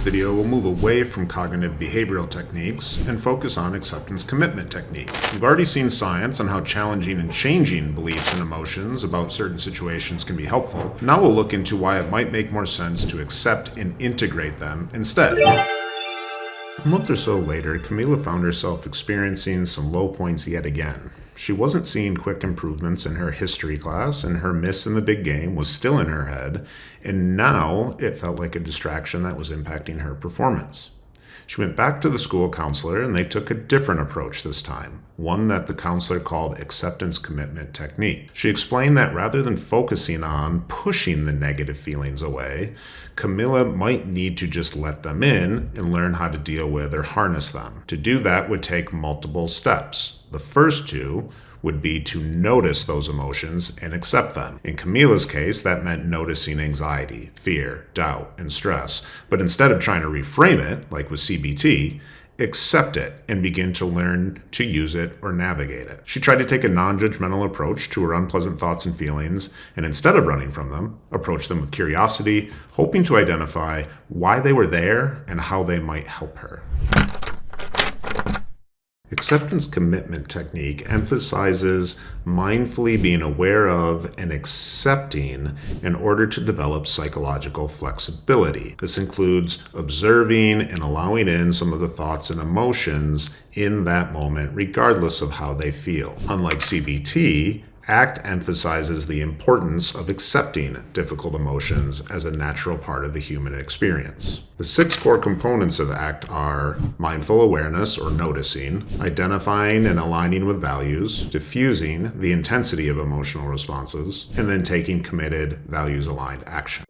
this video, we'll move away from cognitive behavioral techniques and focus on acceptance commitment technique. We've already seen science on how challenging and changing beliefs and emotions about certain situations can be helpful. Now we'll look into why it might make more sense to accept and integrate them instead. A month or so later, Camila found herself experiencing some low points yet again. She wasn't seeing quick improvements in her history class, and her miss in the big game was still in her head, and now it felt like a distraction that was impacting her performance. She went back to the school counselor, and they took a different approach this time, one that the counselor called acceptance commitment technique. She explained that rather than focusing on pushing the negative feelings away, Camila might need to just let them in and learn how to deal with or harness them. To do that would take multiple steps. The first two would be to notice those emotions and accept them. In Camila's case, that meant noticing anxiety, fear, doubt, and stress. But instead of trying to reframe it, like with CBT, accept it and begin to learn to use it or navigate it. She tried to take a non-judgmental approach to her unpleasant thoughts and feelings, and instead of running from them, approach them with curiosity, hoping to identify why they were there and how they might help her. Acceptance commitment technique emphasizes mindfully being aware of and accepting in order to develop psychological flexibility. This includes observing and allowing in some of the thoughts and emotions in that moment, regardless of how they feel. Unlike CBT, ACT emphasizes the importance of accepting difficult emotions as a natural part of the human experience. The 6 core components of ACT are mindful awareness or noticing, identifying and aligning with values, diffusing the intensity of emotional responses, and then taking committed, values-aligned action.